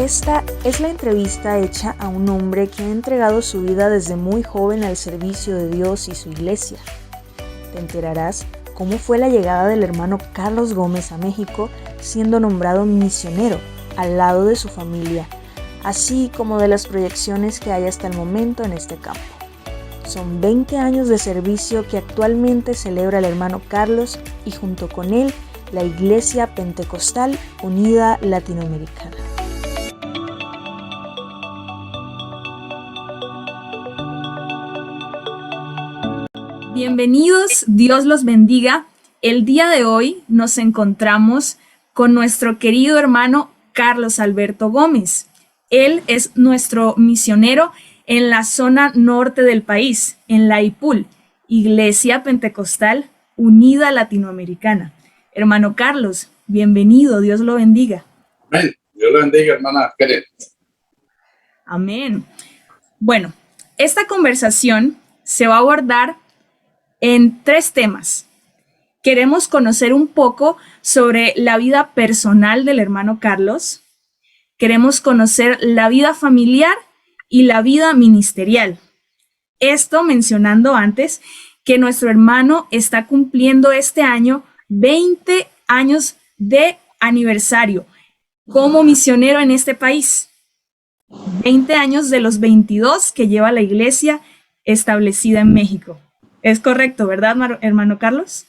Esta es la entrevista hecha a un hombre que ha entregado su vida desde muy joven al servicio de Dios y su iglesia. Te enterarás cómo fue la llegada del hermano Carlos Gómez a México, siendo nombrado misionero al lado de su familia, así como de las proyecciones que hay hasta el momento en este campo. Son 20 años de servicio que actualmente celebra el hermano Carlos y junto con él la Iglesia Pentecostal Unida Latinoamericana. Bienvenidos, Dios los bendiga. El día de hoy nos encontramos con nuestro querido hermano Carlos Alberto Gómez. Él es nuestro misionero en la zona norte del país, en la IPUL, Iglesia Pentecostal Unida Latinoamericana. Hermano Carlos, bienvenido, Dios lo bendiga. Amén. Dios lo bendiga, hermana Keren. Amén. Bueno, esta conversación se va a abordar en 3 temas. Queremos conocer un poco sobre la vida personal del hermano Carlos. Queremos conocer la vida familiar y la vida ministerial. Esto mencionando antes que nuestro hermano está cumpliendo este año 20 años de aniversario como misionero en este país. 20 años de los 22 que lleva la iglesia establecida en México. Es correcto, ¿verdad, hermano Carlos?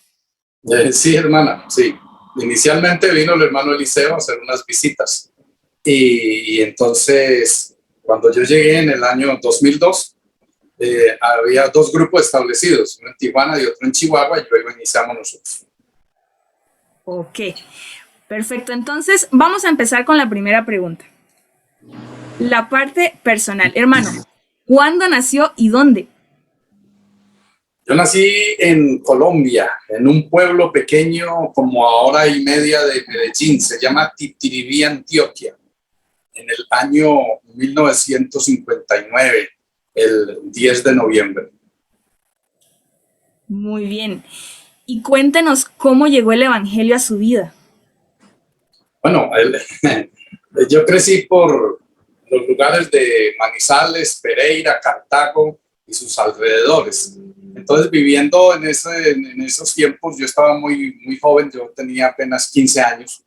Sí, hermana, sí. Inicialmente vino el hermano Eliseo a hacer unas visitas y entonces cuando yo llegué en el año 2002 había 2 grupos establecidos, uno en Tijuana y otro en Chihuahua, y luego iniciamos nosotros. Ok, perfecto. Entonces vamos a empezar con la primera pregunta. La parte personal. Hermano, ¿cuándo nació y dónde? Yo nací en Colombia, en un pueblo pequeño como a hora y media de Medellín, se llama Titiribí, Antioquia, en el año 1959, el 10 de noviembre. Muy bien. Y cuéntenos cómo llegó el evangelio a su vida. Bueno, yo crecí por los lugares de Manizales, Pereira, Cartago y sus alrededores. Entonces, viviendo en esos tiempos, yo estaba muy joven, yo tenía apenas 15 años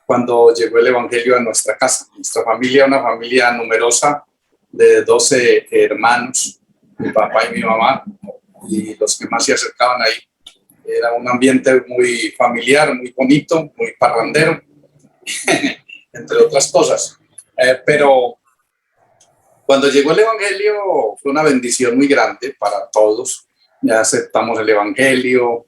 cuando llegó el evangelio a nuestra casa. Nuestra familia, una familia numerosa de 12 hermanos, mi papá y mi mamá, y los que más se acercaban ahí. Era un ambiente muy familiar, muy bonito, muy parrandero, entre otras cosas. Pero cuando llegó el evangelio fue una bendición muy grande para todos. Ya aceptamos el evangelio,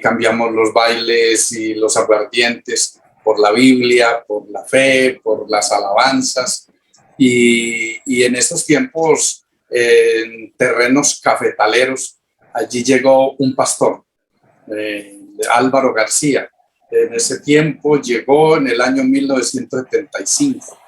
cambiamos los bailes y los aguardientes por la Biblia, por la fe, por las alabanzas. Y en esos tiempos, en terrenos cafetaleros, allí llegó un pastor, Álvaro García. En ese tiempo llegó en el año 1975,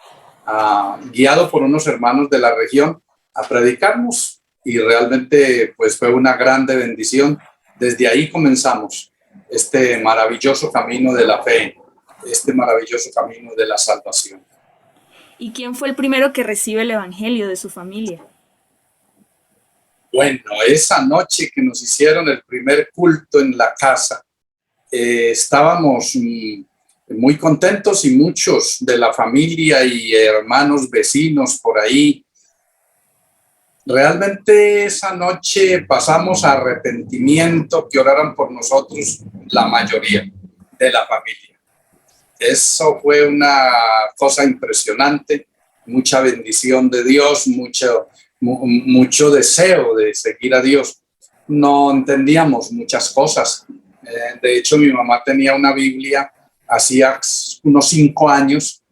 guiado por unos hermanos de la región a predicarnos, y realmente pues fue una grande bendición. Desde ahí comenzamos este maravilloso camino de la fe, este maravilloso camino de la salvación. ¿Y quién fue el primero que recibe el evangelio de su familia? Bueno, esa noche que nos hicieron el primer culto en la casa, estábamos muy contentos, y muchos de la familia y hermanos vecinos por ahí. Realmente esa noche pasamos a arrepentimiento, que oraran por nosotros la mayoría de la familia. Eso fue una cosa impresionante, mucha bendición de Dios, mucho deseo de seguir a Dios. No entendíamos muchas cosas. De hecho, mi mamá tenía una Biblia hacía unos 5 años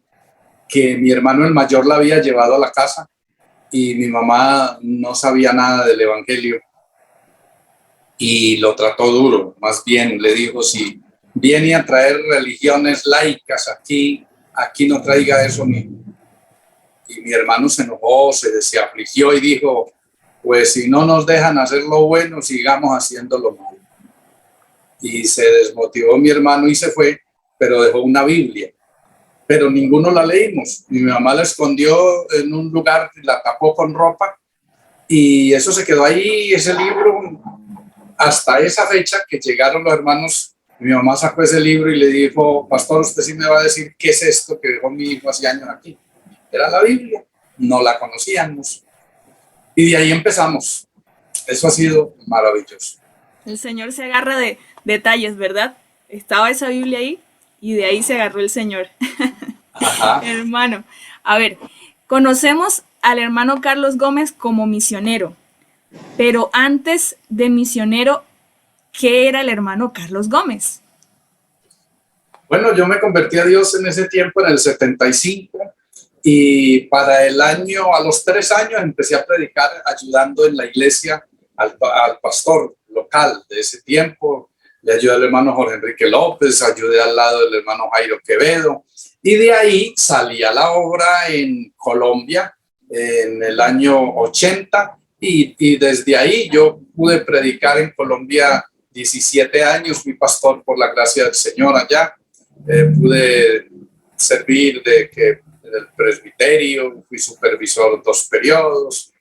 que mi hermano el mayor la había llevado a la casa, y mi mamá no sabía nada del evangelio y lo trató duro. Más bien le dijo: si viene a traer religiones laicas aquí no traiga eso mismo. Y mi hermano se enojó, se afligió y dijo: pues si no nos dejan hacer lo bueno, sigamos haciendo lo malo. Y se desmotivó mi hermano y se fue, pero dejó una Biblia. pero ninguno la leímos. Mi mamá la escondió en un lugar, la tapó con ropa y eso se quedó ahí, ese libro, hasta esa fecha que llegaron los hermanos. Mi mamá sacó ese libro y le dijo: pastor, usted sí me va a decir qué es esto que dejó mi hijo hace años aquí. Era la Biblia, no la conocíamos. Y de ahí empezamos. Eso ha sido maravilloso. El Señor se agarra de detalles, ¿verdad? Estaba esa Biblia ahí y de ahí se agarró el Señor. Ajá. Hermano, a ver, conocemos al hermano Carlos Gómez como misionero, pero antes de misionero, ¿qué era el hermano Carlos Gómez? Bueno, yo me convertí a Dios en ese tiempo, en el 75, y para el año, a los 3 años, empecé a predicar ayudando en la iglesia al pastor local de ese tiempo. Le ayudé al hermano Jorge Enrique López, ayudé al lado del hermano Jairo Quevedo, y de ahí salí a la obra en Colombia en el año 80, y desde ahí yo pude predicar en Colombia 17 años, fui pastor por la gracia del Señor allá. Pude servir en el presbiterio, fui supervisor 2 periodos,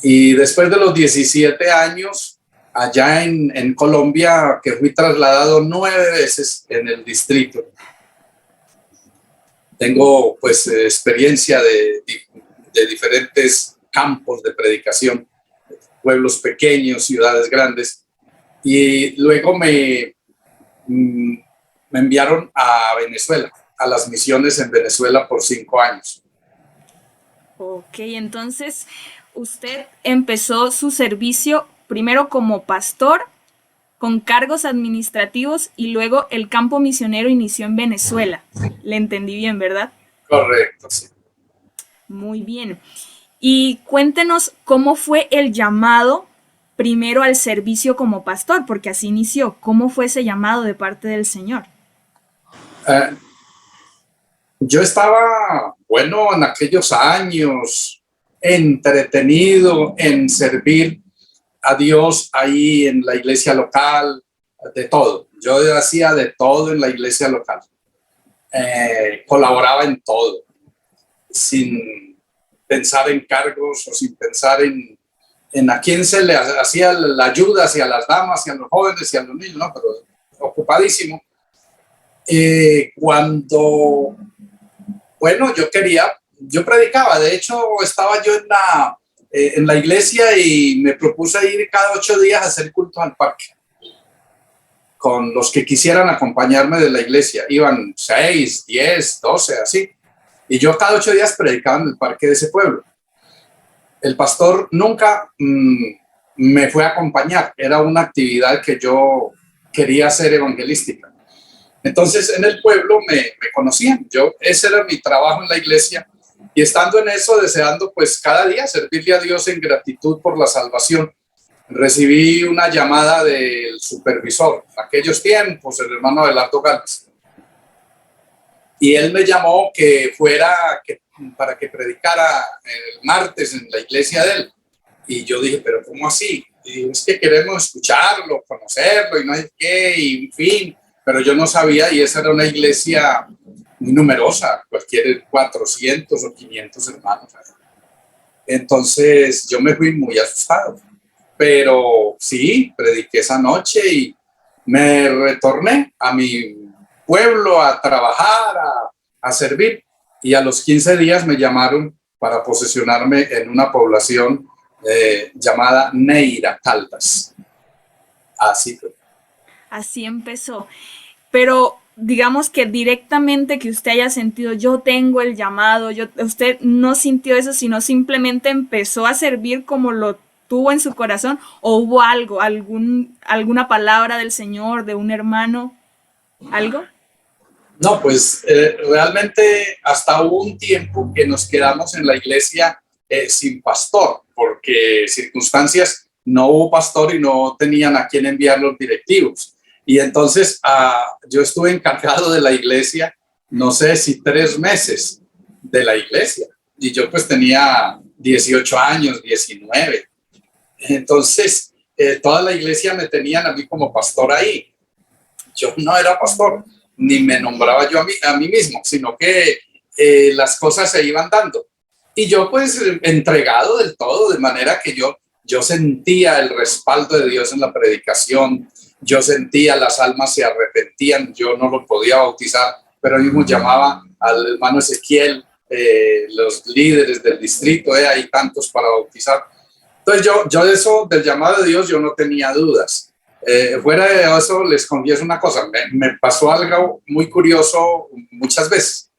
y después de los 17 años allá en Colombia, que fui trasladado 9 veces en el distrito. Tengo pues experiencia de diferentes campos de predicación, pueblos pequeños, ciudades grandes, y luego me enviaron a Venezuela, a las misiones en Venezuela por 5 años. Ok, entonces usted empezó su servicio primero como pastor con cargos administrativos y luego el campo misionero inició en Venezuela. Le entendí bien, ¿verdad? Correcto, sí. Muy bien. Y cuéntenos cómo fue el llamado primero al servicio como pastor, porque así inició. ¿Cómo fue ese llamado de parte del Señor? Yo estaba, bueno, en aquellos años, entretenido en servir a Dios ahí en la iglesia local, de todo. Yo hacía de todo en la iglesia local. Colaboraba en todo, sin pensar en cargos o sin pensar en a quién se le hacía la ayuda, hacia las damas, hacia los jóvenes, hacia los niños, ¿no? Pero ocupadísimo. Cuando, bueno, yo predicaba, de hecho estaba yo en la iglesia y me propuse ir cada 8 días a hacer cultos al parque con los que quisieran acompañarme de la iglesia. Iban 6, 10, 12, así. Y yo cada 8 días predicaba en el parque de ese pueblo. El pastor nunca me fue a acompañar. Era una actividad que yo quería hacer evangelística. Entonces en el pueblo me conocían. Ese era mi trabajo en la iglesia. Y estando en eso, deseando pues cada día servirle a Dios en gratitud por la salvación, recibí una llamada del supervisor, en aquellos tiempos, el hermano Abelardo Gálvez. Y él me llamó para que predicara el martes en la iglesia de él. Y yo dije, pero ¿cómo así? Y dijo, es que queremos escucharlo, conocerlo y no hay qué, y en fin. Pero yo no sabía, y esa era una iglesia muy numerosa, cualquier 400 o 500 hermanos. Entonces yo me fui muy asustado. Pero sí, prediqué esa noche y me retorné a mi pueblo a trabajar, a servir. Y a los 15 días me llamaron para posesionarme en una población llamada Neira, Caldas. Así fue. Así empezó. Pero digamos que directamente que usted haya sentido, yo tengo el llamado, usted no sintió eso, sino simplemente empezó a servir como lo tuvo en su corazón, o hubo algo, alguna palabra del Señor, de un hermano, algo. No, pues realmente hasta hubo un tiempo que nos quedamos en la iglesia sin pastor, porque circunstancias, no hubo pastor y no tenían a quién enviar los directivos. Y entonces yo estuve encargado de la iglesia, no sé si 3 meses de la iglesia. Y yo pues tenía 18 años, 19. Entonces toda la iglesia me tenían a mí como pastor ahí. Yo no era pastor. ni me nombraba yo a mí mismo, sino que las cosas se iban dando. Y yo pues entregado del todo, de manera que yo sentía el respaldo de Dios en la predicación, yo sentía las almas se arrepentían, yo no lo podía bautizar, pero mismo llamaba al hermano Ezequiel, los líderes del distrito, hay tantos para bautizar. Entonces yo de eso, del llamado de Dios, yo no tenía dudas. Fuera de eso, les confieso una cosa, me pasó algo muy curioso muchas veces.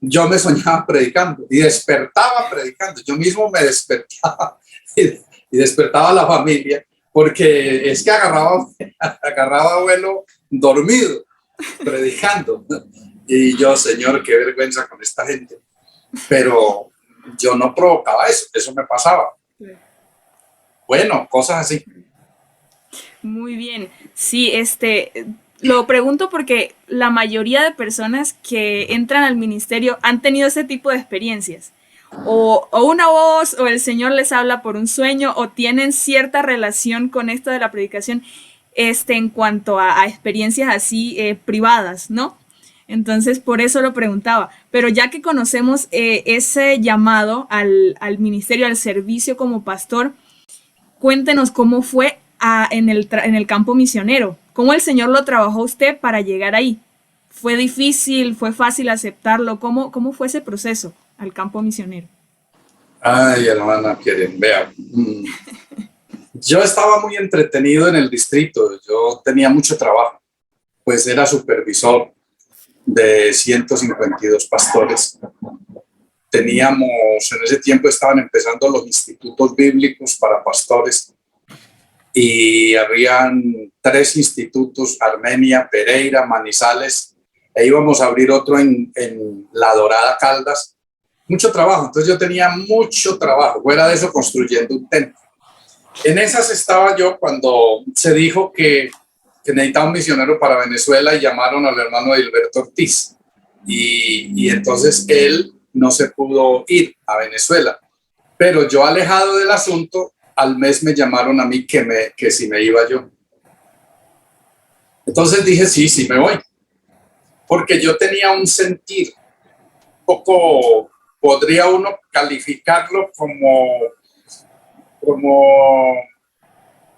Yo me soñaba predicando y despertaba predicando. Yo mismo me despertaba y despertaba a la familia porque es que agarraba vuelo dormido predicando. Y yo, Señor, qué vergüenza con esta gente. Pero yo no provocaba eso, eso me pasaba. Bueno, cosas así. Muy bien. Sí, lo pregunto porque la mayoría de personas que entran al ministerio han tenido ese tipo de experiencias. O una voz, o el Señor les habla por un sueño, o tienen cierta relación con esto de la predicación, en cuanto a experiencias así privadas, ¿no? Entonces, por eso lo preguntaba. Pero ya que conocemos ese llamado al ministerio, al servicio como pastor, cuéntenos cómo fue en el campo misionero. ¿Cómo el Señor lo trabajó usted para llegar ahí? ¿Fue difícil? ¿Fue fácil aceptarlo? ¿Cómo fue ese proceso al campo misionero? Ay, hermana, quieren, vean. Yo estaba muy entretenido en el distrito, yo tenía mucho trabajo, pues era supervisor de 152 pastores. Teníamos, en ese tiempo estaban empezando los institutos bíblicos para pastores y habían 3 institutos, Armenia, Pereira, Manizales, e íbamos a abrir otro en La Dorada, Caldas. Mucho trabajo, entonces yo tenía mucho trabajo, fuera de eso construyendo un templo. En esas estaba yo cuando se dijo que necesitaba un misionero para Venezuela y llamaron al hermano Gilberto Ortiz. Y entonces él no se pudo ir a Venezuela. Pero yo, alejado del asunto, al mes me llamaron a mí que si me iba yo. Entonces dije, sí me voy. Porque yo tenía un sentir poco, podría uno calificarlo como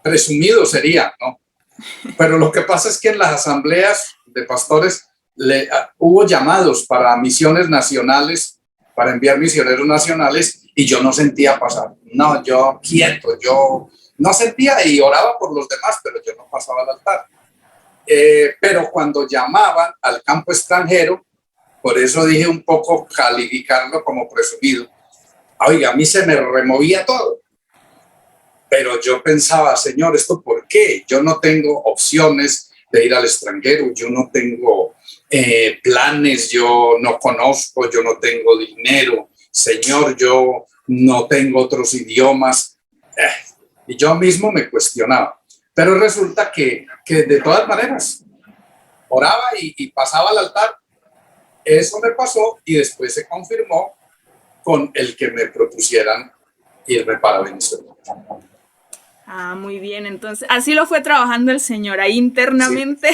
presumido sería, ¿no? Pero lo que pasa es que en las asambleas de pastores hubo llamados para misiones nacionales, para enviar misioneros nacionales, y yo no sentía pasar. No, yo quieto, yo no sentía y oraba por los demás, pero yo no pasaba al altar. Pero cuando llamaban al campo extranjero, por eso dije un poco calificarlo como presumido, oiga, a mí se me removía todo. Pero yo pensaba, Señor, ¿esto por qué? Yo no tengo opciones de ir al extranjero, yo no tengo planes, yo no conozco, yo no tengo dinero. Señor, yo no tengo otros idiomas. Y yo mismo me cuestionaba. Pero resulta que de todas maneras, oraba y pasaba al altar. Eso me pasó y después se confirmó con el que me propusieran irme para Venezuela. Ah, muy bien. Entonces, así lo fue trabajando el Señor. Ahí Sí, internamente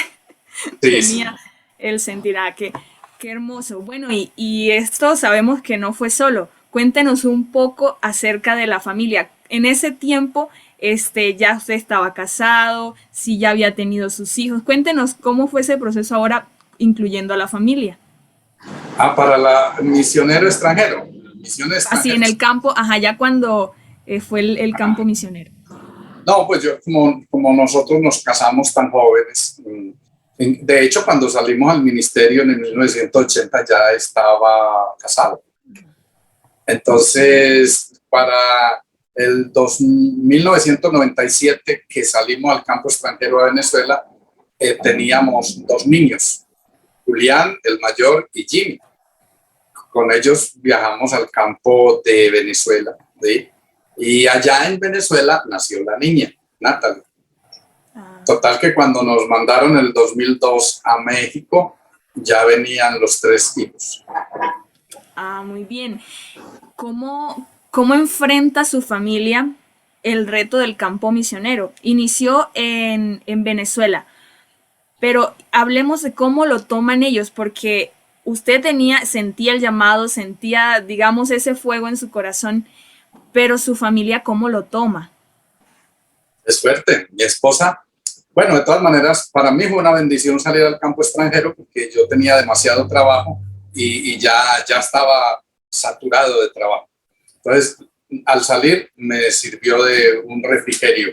sí. tenía el sentir, qué hermoso. Bueno, y esto sabemos que no fue solo. Cuéntenos un poco acerca de la familia. En ese tiempo, ya usted estaba casado, si ya había tenido sus hijos. Cuéntenos cómo fue ese proceso ahora, incluyendo a la familia. Para la misionero extranjero, misiones Así en el extranjeras. campo, ajá, ya cuando fue el campo misionero. No, pues yo, como nosotros nos casamos tan jóvenes, de hecho, cuando salimos al ministerio en el 1980 ya estaba casado. Entonces, para el 1997 que salimos al campo extranjero a Venezuela, teníamos 2 niños, Julián, el mayor, y Jimmy. Con ellos viajamos al campo de Venezuela, ¿sí? Y allá en Venezuela nació la niña, Natalie. Total que cuando nos mandaron el 2002 a México, ya venían los 3 hijos. Ah, muy bien. ¿Cómo enfrenta su familia el reto del campo misionero? Inició en Venezuela, pero hablemos de cómo lo toman ellos, porque usted sentía el llamado, sentía, digamos, ese fuego en su corazón, pero su familia, ¿cómo lo toma? Es fuerte. Mi esposa, bueno, de todas maneras, para mí fue una bendición salir al campo extranjero porque yo tenía demasiado trabajo y ya estaba saturado de trabajo. Entonces, al salir me sirvió de un refrigerio.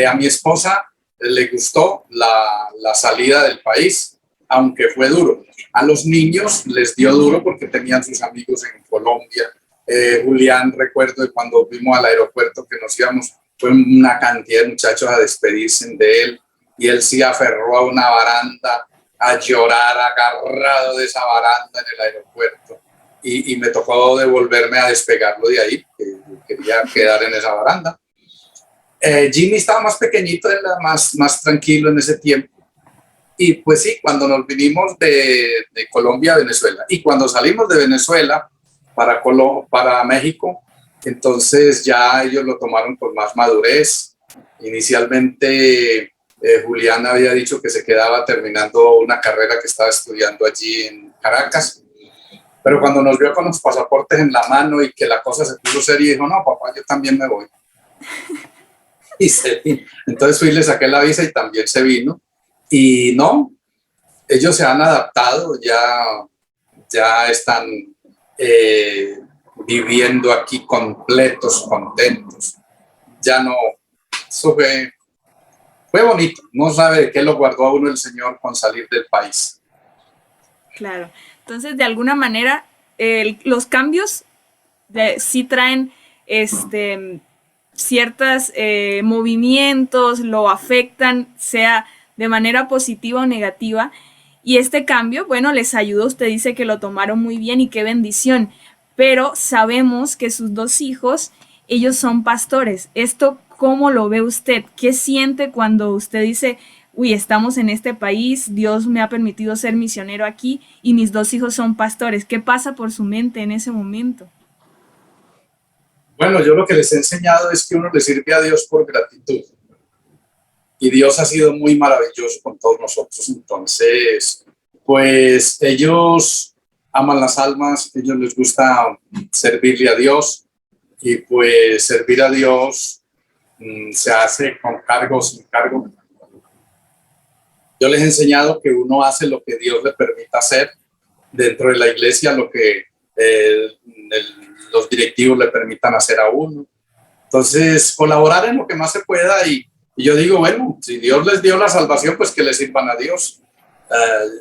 A mi esposa le gustó la salida del país, aunque fue duro. A los niños les dio duro porque tenían sus amigos en Colombia. Julián, recuerdo de cuando fuimos al aeropuerto que nos íbamos, fue una cantidad de muchachos a despedirse de él y él se aferró a una baranda a llorar agarrado de esa baranda en el aeropuerto y me tocó devolverme a despegarlo de ahí, que quería quedar en esa baranda. Jimmy estaba más pequeñito, era más tranquilo en ese tiempo. Y pues sí, cuando nos vinimos de Colombia a Venezuela y cuando salimos de Venezuela para México, entonces ya ellos lo tomaron con más madurez. Inicialmente Julián había dicho que se quedaba terminando una carrera que estaba estudiando allí en Caracas, pero cuando nos vio con los pasaportes en la mano y que la cosa se puso seria, dijo, no, papá, yo también me voy. Y se vino. Entonces fui y le saqué la visa y también se vino. Y no, ellos se han adaptado, ya están viviendo aquí completos, contentos. Ya no, eso fue bonito. No sabe de qué lo guardó a uno el Señor con salir del país. Claro. Entonces, de alguna manera, los cambios sí traen ciertos movimientos, lo afectan, sea de manera positiva o negativa. Y este cambio, bueno, les ayudó, usted dice que lo tomaron muy bien y qué bendición, pero sabemos que sus dos hijos, ellos son pastores. ¿Esto cómo lo ve usted? ¿Qué siente cuando usted dice, uy, estamos en este país, Dios me ha permitido ser misionero aquí y mis dos hijos son pastores? ¿Qué pasa por su mente en ese momento? Bueno, yo lo que les he enseñado es que uno le sirve a Dios por gratitud. Y Dios ha sido muy maravilloso con todos nosotros. Entonces, pues ellos aman las almas, ellos les gusta servirle a Dios y pues servir a Dios se hace con cargo o sin cargo. Yo les he enseñado que uno hace lo que Dios le permita hacer dentro de la iglesia, lo que los directivos le permitan hacer a uno. Entonces, colaborar en lo que más se pueda y yo digo, bueno, si Dios les dio la salvación, pues que les sirvan a Dios.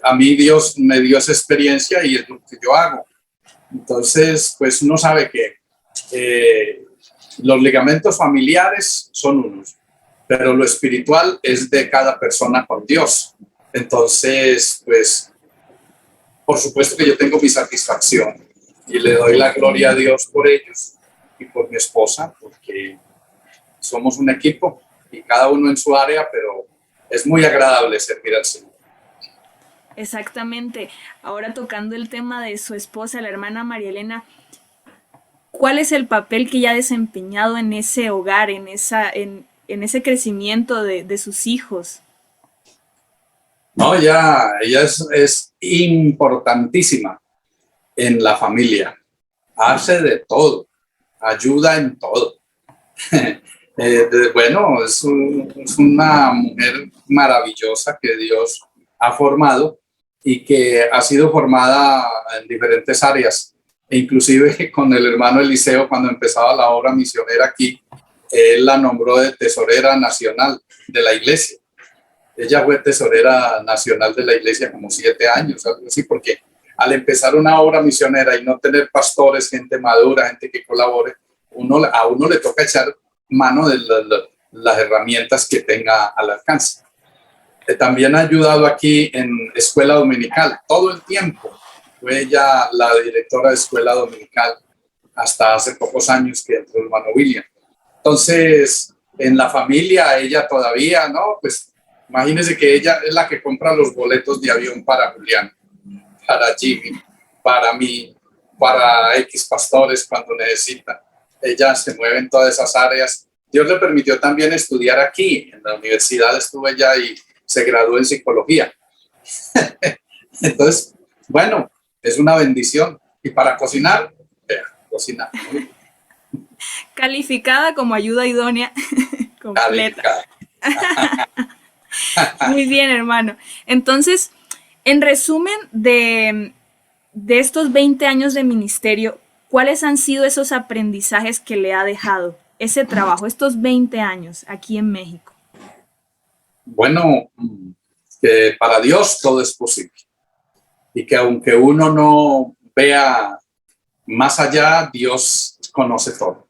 A mí Dios me dio esa experiencia y es lo que yo hago. Entonces, pues uno sabe que los ligamentos familiares son unos, pero lo espiritual es de cada persona con Dios. Entonces, pues, por supuesto que yo tengo mi satisfacción y le doy la gloria a Dios por ellos y por mi esposa, porque somos un equipo y cada uno en su área, pero es muy agradable servir al Señor. Exactamente. Ahora tocando el tema de su esposa, la hermana María Elena, ¿cuál es el papel que ella ha desempeñado en ese hogar, en ese crecimiento de sus hijos? No, ella es importantísima en la familia. Hace de todo, ayuda en todo. Bueno, es una mujer maravillosa que Dios ha formado y que ha sido formada en diferentes áreas. E inclusive con el hermano Eliseo, cuando empezaba la obra misionera aquí, él la nombró de tesorera nacional de la iglesia. Ella fue tesorera nacional de la iglesia como 7 años, algo así, porque al empezar una obra misionera y no tener pastores, gente madura, gente que colabore, a uno le toca echar mano de las herramientas que tenga al alcance. También ha ayudado aquí en escuela dominical, todo el tiempo. Fue ella la directora de escuela dominical hasta hace pocos años que entró el hermano William. Entonces, en la familia, ella todavía, ¿no? Pues imagínense que ella es la que compra los boletos de avión para Julián, para Jimmy, para mí, para X pastores cuando necesitan. Ella se mueve en todas esas áreas. Dios le permitió también estudiar aquí, en la universidad estuve allá y se graduó en psicología. Entonces, bueno, es una bendición. Y para cocinar, cocinar. Calificada como ayuda idónea completa. Calificada. Muy bien, hermano. Entonces, en resumen de estos 20 años de ministerio, ¿cuáles han sido esos aprendizajes que le ha dejado ese trabajo, estos 20 años aquí en México? Bueno, que para Dios todo es posible. Y que aunque uno no vea más allá, Dios conoce todo.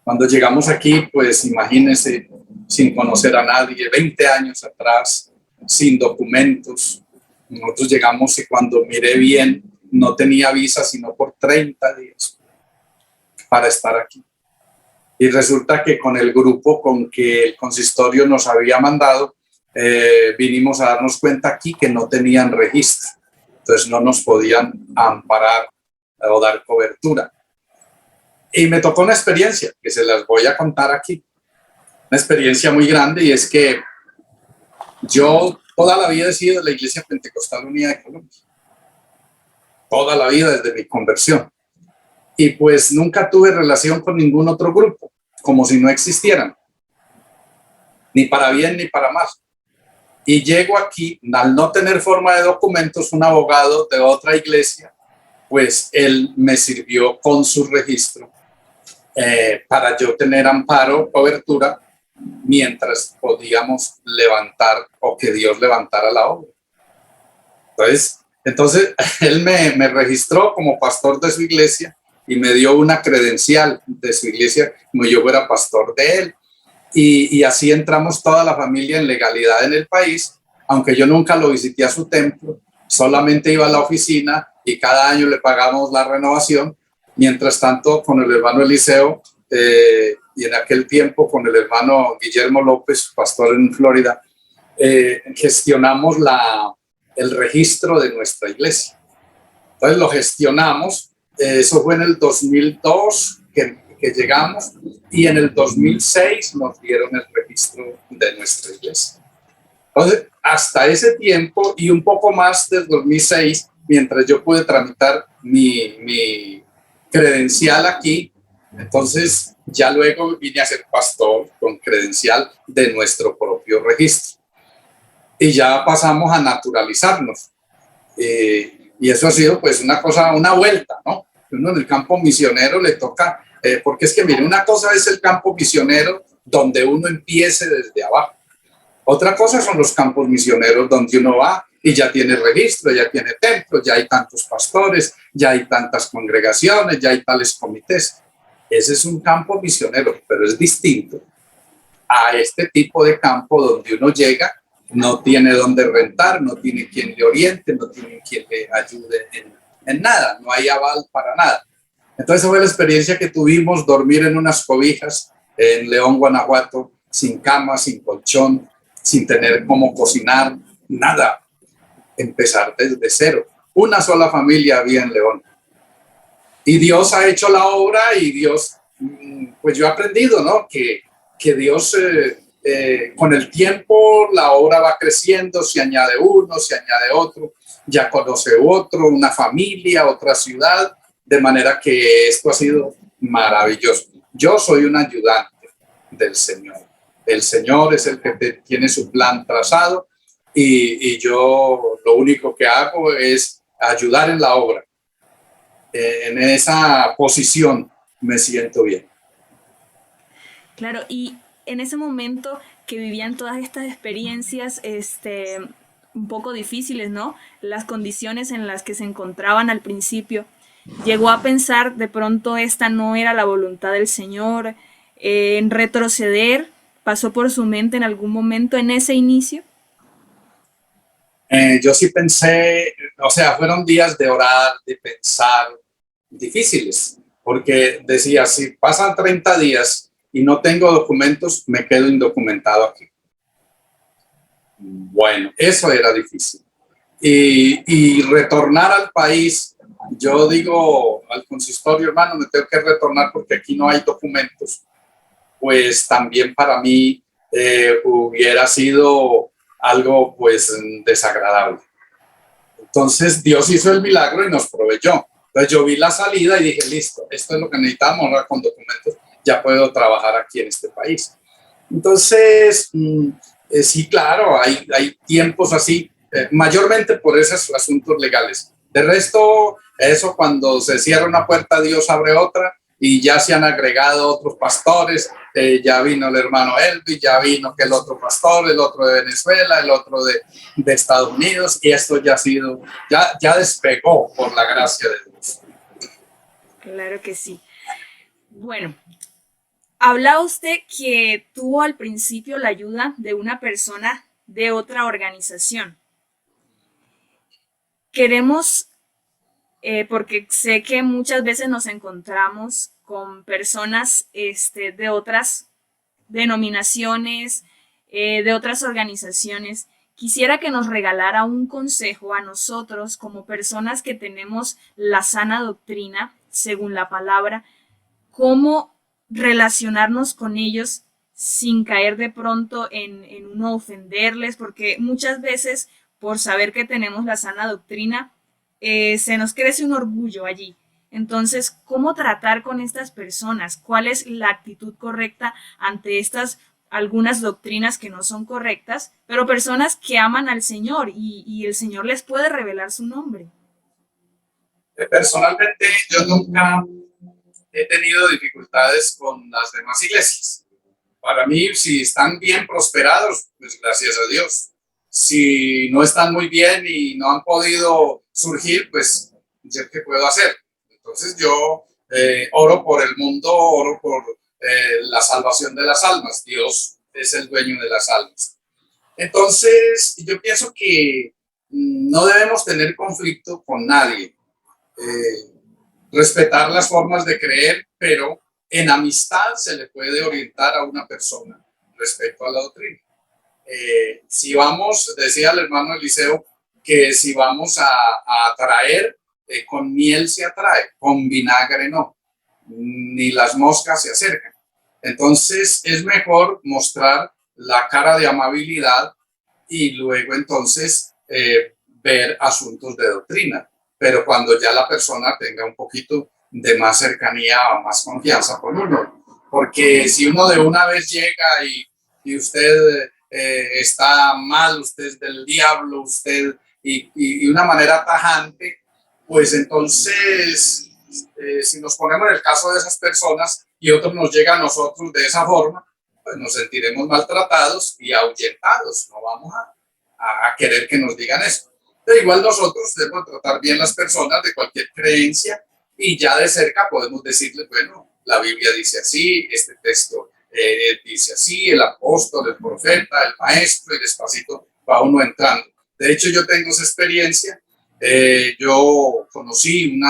Cuando llegamos aquí, pues imagínense, sin conocer a nadie, 20 años atrás, sin documentos. Nosotros llegamos y cuando miré bien, no tenía visa sino por 30 días para estar aquí. Y resulta que con el grupo con que el consistorio nos había mandado, vinimos a darnos cuenta aquí que no tenían registro. Entonces no nos podían amparar o dar cobertura. Y me tocó una experiencia que se las voy a contar aquí. Una experiencia muy grande, y es que yo toda la vida he sido de la Iglesia Pentecostal Unida de Colombia. Toda la vida desde mi conversión. Y pues nunca tuve relación con ningún otro grupo, como si no existieran. Ni para bien ni para mal. Y llego aquí, al no tener forma de documentos, un abogado de otra iglesia, pues él me sirvió con su registro para yo tener amparo, cobertura, mientras podíamos levantar o que Dios levantara la obra. Entonces él me registró como pastor de su iglesia y me dio una credencial de su iglesia como yo fuera pastor de él. Y así entramos toda la familia en legalidad en el país, aunque yo nunca lo visité a su templo, solamente iba a la oficina y cada año le pagamos la renovación. Mientras tanto, con el hermano Eliseo y en aquel tiempo con el hermano Guillermo López, pastor en Florida, gestionamos el registro de nuestra iglesia. Entonces lo gestionamos, eso fue en el 2002 que llegamos, y en el 2006 nos dieron el registro de nuestra iglesia. Entonces, hasta ese tiempo y un poco más del 2006, mientras yo pude tramitar mi credencial aquí, entonces ya luego vine a ser pastor con credencial de nuestro propio registro. Y ya pasamos a naturalizarnos. Y eso ha sido pues una cosa, una vuelta, ¿no? Uno en el campo misionero le toca, porque es que mire, una cosa es el campo misionero donde uno empiece desde abajo. Otra cosa son los campos misioneros donde uno va y ya tiene registro, ya tiene templos, ya hay tantos pastores, ya hay tantas congregaciones, ya hay tales comités. Ese es un campo misionero, pero es distinto a este tipo de campo donde uno llega, no tiene dónde rentar, no tiene quien le oriente, no tiene quien le ayude en nada, no hay aval para nada. Entonces esa fue la experiencia que tuvimos, dormir en unas cobijas en León, Guanajuato, sin cama, sin colchón, sin tener cómo cocinar, nada. Empezar desde cero. Una sola familia había en León. Y Dios ha hecho la obra y Dios, pues yo he aprendido, ¿no? Que Dios, con el tiempo, la obra va creciendo, se añade uno, se añade otro, ya conoce otro, una familia, otra ciudad, de manera que esto ha sido maravilloso. Yo soy un ayudante del Señor. El Señor es el que tiene su plan trazado y yo lo único que hago es ayudar en la obra. En esa posición me siento bien. Claro, y en ese momento que vivían todas estas experiencias, un poco difíciles, ¿no? Las condiciones en las que se encontraban al principio, llegó a pensar de pronto esta no era la voluntad del Señor, en retroceder, pasó por su mente en algún momento en ese inicio. Yo sí pensé, o sea, fueron días de orar, de pensar, difíciles, porque decía, si pasan 30 días y no tengo documentos, me quedo indocumentado aquí. Bueno, eso era difícil. Y retornar al país, yo digo al consistorio, hermano, me tengo que retornar porque aquí no hay documentos. Pues también para mí hubiera sido algo pues desagradable. Entonces Dios hizo el milagro y nos proveyó. Entonces yo vi la salida y dije, listo, esto es lo que necesitamos, ahora con documentos ya puedo trabajar aquí en este país. Entonces, sí, claro, hay tiempos así, mayormente por esos asuntos legales. De resto, eso cuando se cierra una puerta, Dios abre otra y ya se han agregado otros pastores, ya vino el hermano Elvis, ya vino que el otro pastor, el otro de Venezuela, el otro de Estados Unidos, y esto ya ha sido, ya despegó por la gracia de Dios. Claro que sí. Bueno, hablaba usted que tuvo al principio la ayuda de una persona de otra organización. Queremos, porque sé que muchas veces nos encontramos con personas de otras denominaciones, de otras organizaciones. Quisiera que nos regalara un consejo a nosotros como personas que tenemos la sana doctrina, según la palabra, cómo relacionarnos con ellos sin caer de pronto en uno ofenderles, porque muchas veces por saber que tenemos la sana doctrina, se nos crece un orgullo allí. Entonces, ¿cómo tratar con estas personas? ¿Cuál es la actitud correcta ante estas algunas doctrinas que no son correctas, pero personas que aman al Señor y el Señor les puede revelar su nombre? Personalmente, yo nunca he tenido dificultades con las demás iglesias. Para mí, si están bien prosperados, pues gracias a Dios. Si no están muy bien y no han podido surgir, pues ¿qué puedo hacer? Entonces yo oro por el mundo, oro por la salvación de las almas. Dios es el dueño de las almas. Entonces yo pienso que no debemos tener conflicto con nadie. Respetar las formas de creer, pero en amistad se le puede orientar a una persona respecto a la doctrina. Si vamos, decía el hermano Eliseo, que si vamos a atraer, con miel se atrae, con vinagre no, ni las moscas se acercan. Entonces es mejor mostrar la cara de amabilidad y luego entonces ver asuntos de doctrina. Pero cuando ya la persona tenga un poquito de más cercanía o más confianza con uno. Porque si uno de una vez llega y usted está mal, usted es del diablo, usted, y una manera tajante, pues entonces, si nos ponemos en el caso de esas personas y otros nos llega a nosotros de esa forma, pues nos sentiremos maltratados y ahuyentados. No vamos a querer que nos digan eso. Pero igual nosotros debemos tratar bien las personas de cualquier creencia y ya de cerca podemos decirles, bueno, la Biblia dice así, este texto dice así, el apóstol, el profeta, el maestro, y despacito va uno entrando. De hecho, yo tengo esa experiencia. Yo conocí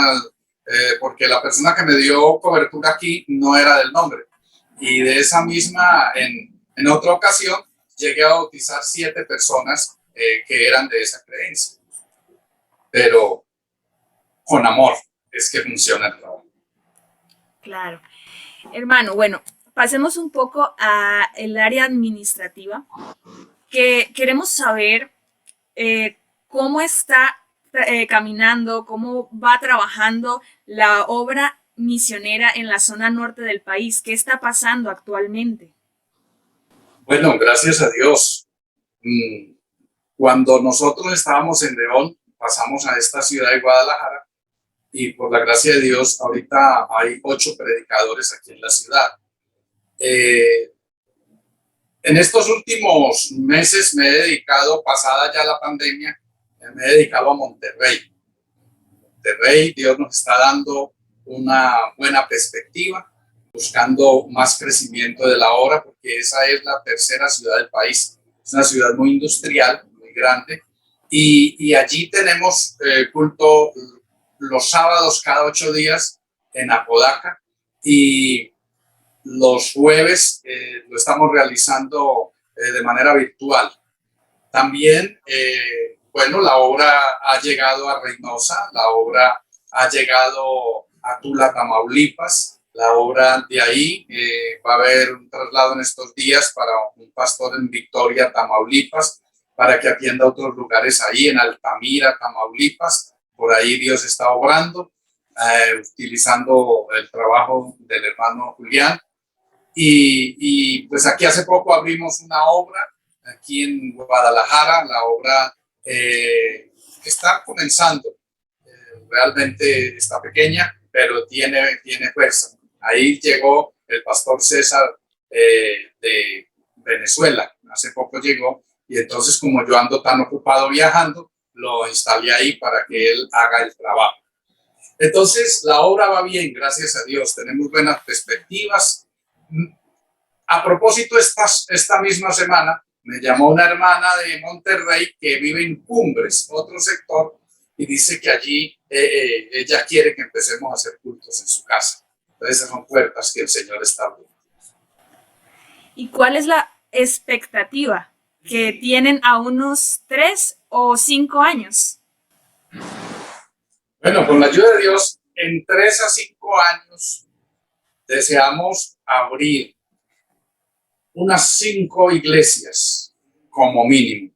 porque la persona que me dio cobertura aquí no era del nombre. Y de esa misma, en otra ocasión, llegué a bautizar 7 personas que eran de esa creencia. Pero con amor es que funciona el trabajo. Claro. Hermano, bueno, pasemos un poco a el área administrativa, que queremos saber cómo está caminando, cómo va trabajando la obra misionera en la zona norte del país. ¿Qué está pasando actualmente? Bueno, gracias a Dios. Cuando nosotros estábamos en León, pasamos a esta ciudad de Guadalajara y por la gracia de Dios, ahorita hay 8 predicadores aquí en la ciudad. En estos últimos meses me he dedicado, pasada ya la pandemia, me he dedicado a Monterrey. Monterrey, Dios nos está dando una buena perspectiva, buscando más crecimiento de la obra, porque esa es la tercera ciudad del país. Es una ciudad muy industrial, muy grande, y allí tenemos culto los sábados cada 8 días en Apodaca, y los jueves lo estamos realizando de manera virtual. También, bueno, la obra ha llegado a Reynosa, la obra ha llegado a Tula, Tamaulipas. La obra de ahí va a haber un traslado en estos días para un pastor en Victoria, Tamaulipas. para que atienda otros lugares ahí en Altamira, Tamaulipas. Por ahí Dios está obrando, utilizando el trabajo del hermano Julián. Pues aquí hace poco abrimos una obra aquí en Guadalajara. La obra está comenzando, realmente está pequeña, pero tiene fuerza. Ahí llegó el pastor César de Venezuela, hace poco llegó, y entonces como yo ando tan ocupado viajando, lo instalé ahí para que él haga el trabajo. Entonces la obra va bien, gracias a Dios, tenemos buenas perspectivas. A propósito, esta misma semana me llamó una hermana de Monterrey que vive en Cumbres, otro sector, y dice que allí ella quiere que empecemos a hacer cultos en su casa. Entonces esas son puertas que el Señor está abriendo. ¿Y cuál es la expectativa que tienen a unos 3 o 5 años? Bueno, con la ayuda de Dios, en 3 a 5 años deseamos abrir unas 5 iglesias como mínimo.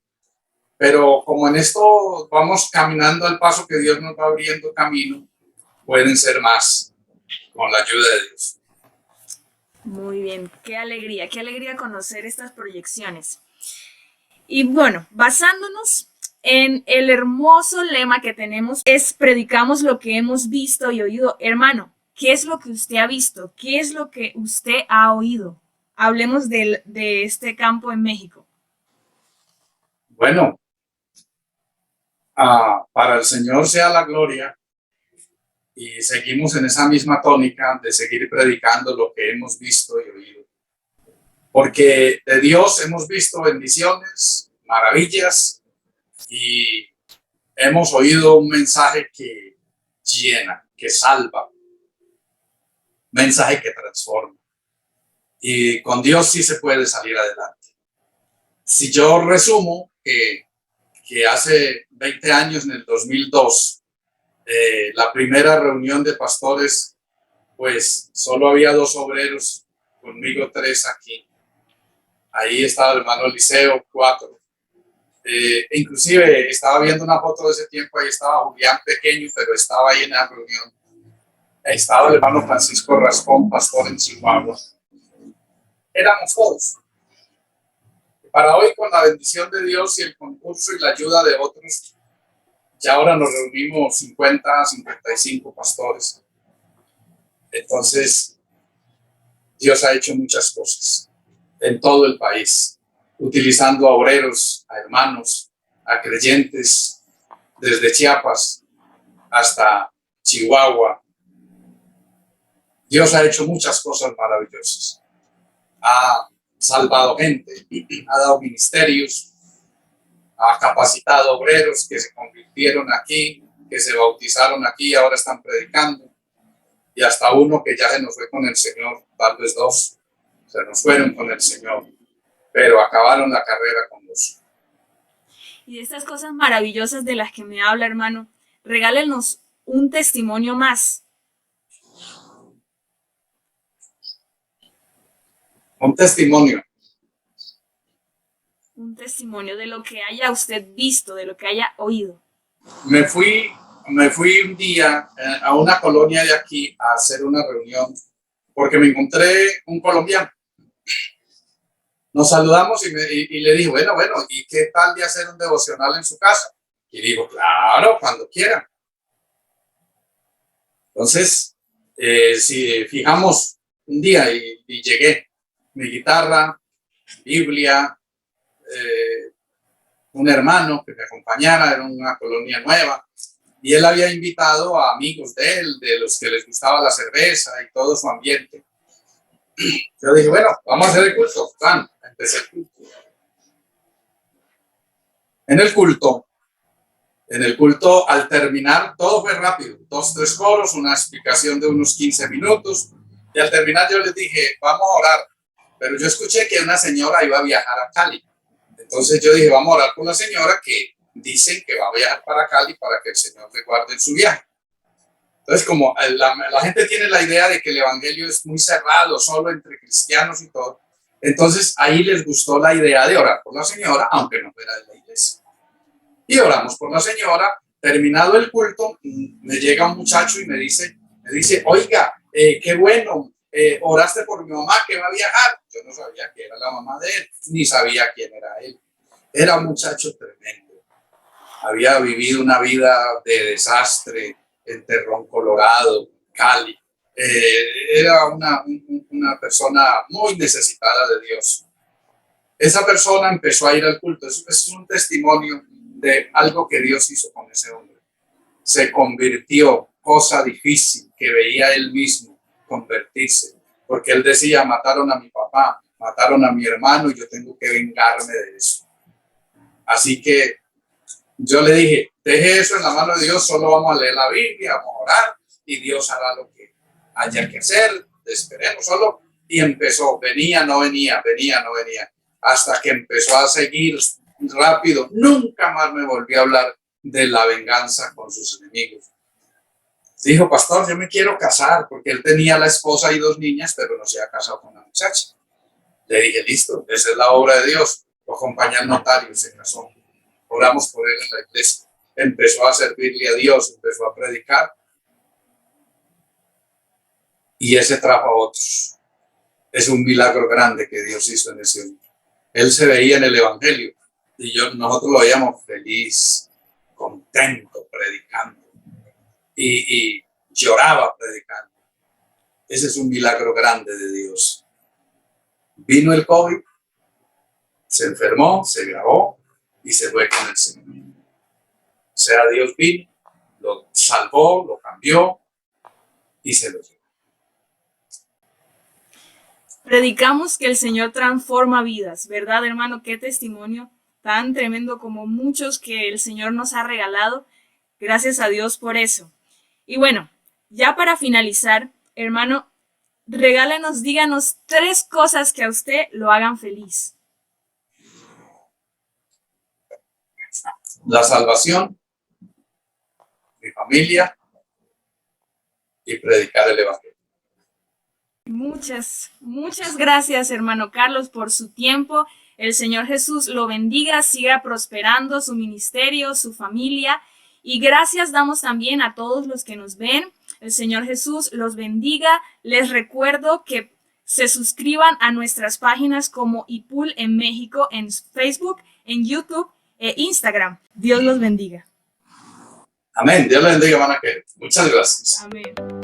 Pero como en esto vamos caminando al paso que Dios nos va abriendo camino, pueden ser más con la ayuda de Dios. Muy bien, qué alegría conocer estas proyecciones. Y bueno, basándonos en el hermoso lema que tenemos, es predicamos lo que hemos visto y oído. Hermano, ¿qué es lo que usted ha visto? ¿Qué es lo que usted ha oído? Hablemos de este campo en México. Bueno, para el Señor sea la gloria, y seguimos en esa misma tónica de seguir predicando lo que hemos visto y oído. Porque de Dios hemos visto bendiciones, maravillas, y hemos oído un mensaje que llena, que salva, mensaje que transforma. Y con Dios sí se puede salir adelante. Si yo resumo que hace 20 años, en el 2002, la primera reunión de pastores, pues solo había 2 obreros, conmigo 3 aquí. Ahí estaba el hermano Eliseo, 4. Inclusive estaba viendo una foto de ese tiempo, ahí estaba Julián pequeño, pero estaba ahí en la reunión. Ahí estaba el hermano Francisco Rascón, pastor en Chihuahua. Éramos todos. Para hoy, con la bendición de Dios y el concurso y la ayuda de otros, ya ahora nos reunimos 50, 55 pastores. Entonces, Dios ha hecho muchas cosas en todo el país, utilizando a obreros, a hermanos, a creyentes, desde Chiapas hasta Chihuahua. Dios ha hecho muchas cosas maravillosas. Ha salvado gente, ha dado ministerios, ha capacitado obreros que se convirtieron aquí, que se bautizaron aquí y ahora están predicando. Y hasta uno que ya se nos fue con el Señor, tal vez 2, se nos fueron con el Señor, pero acabaron la carrera con nosotros. Y de estas cosas maravillosas de las que me habla, hermano, regálenos un testimonio más. Un testimonio. Un testimonio de lo que haya usted visto, de lo que haya oído. Me fui un día a una colonia de aquí a hacer una reunión porque me encontré un colombiano. Nos saludamos y le dije, bueno, ¿y qué tal de hacer un devocional en su casa? Y digo, claro, cuando quiera. Entonces, si fijamos un día y llegué, mi guitarra, Biblia, un hermano que me acompañara, era una colonia nueva, y él había invitado a amigos de él, de los que les gustaba la cerveza y todo su ambiente. Yo dije, bueno, vamos a hacer el culto. Empecé el culto. En el culto, al terminar, todo fue rápido. 2, 3 coros, una explicación de unos 15 minutos. Y al terminar yo les dije, vamos a orar. Pero yo escuché que una señora iba a viajar a Cali. Entonces yo dije, vamos a orar con la señora que dicen que va a viajar para Cali para que el Señor le guarde en su viaje. Entonces, como la gente tiene la idea de que el evangelio es muy cerrado, solo entre cristianos y todo, Entonces ahí les gustó la idea de orar por la señora, aunque no fuera de la iglesia. Y oramos por la señora. Terminado el culto, me llega un muchacho y me dice, oiga, qué bueno, oraste por mi mamá que va a viajar. Yo no sabía que era la mamá de él, ni sabía quién era él. Era un muchacho tremendo. Había vivido una vida de desastre en Terrón, Colorado, Cali. Era una persona muy necesitada de Dios. Esa persona empezó a ir al culto. Eso es un testimonio de algo que Dios hizo con ese hombre. Se convirtió, cosa difícil que veía él mismo convertirse, porque él decía, mataron a mi papá, mataron a mi hermano y yo tengo que vengarme de eso. Así que yo le dije, deje eso en la mano de Dios, solo vamos a leer la Biblia, vamos a orar y Dios hará lo que haya que hacer, esperemos solo. Y empezó, venía, no venía, venía, no venía, hasta que empezó a seguir rápido. Nunca más me volvió a hablar de la venganza con sus enemigos. Dijo, pastor, yo me quiero casar, porque él tenía la esposa y 2 niñas, pero no se ha casado con la muchacha. Le dije, listo, esa es la obra de Dios. Lo acompañé al notario y se casó. Oramos por él en la iglesia. Empezó a servirle a Dios, empezó a predicar. Y ese trajo a otros. Es un milagro grande que Dios hizo en ese hombre. Él se veía en el evangelio y nosotros lo veíamos feliz, contento, predicando. Y lloraba predicando. Ese es un milagro grande de Dios. Vino el COVID, se enfermó, se grabó y se fue con el Señor. O sea, Dios vino, lo salvó, lo cambió y se lo llevó. Predicamos que el Señor transforma vidas, ¿verdad, hermano? Qué testimonio tan tremendo como muchos que el Señor nos ha regalado. Gracias a Dios por eso. Y bueno, ya para finalizar, hermano, regálanos, díganos 3 cosas que a usted lo hagan feliz. La salvación, mi familia y predicar el evangelio. Muchas gracias, hermano Carlos, por su tiempo. El Señor Jesús lo bendiga, siga prosperando su ministerio, su familia. Y gracias damos también a todos los que nos ven. El Señor Jesús los bendiga. Les recuerdo que se suscriban a nuestras páginas como IPUL en México, en Facebook, en YouTube e Instagram. Dios los bendiga. Amén. Dios los bendiga, hermana. Muchas gracias. Amén.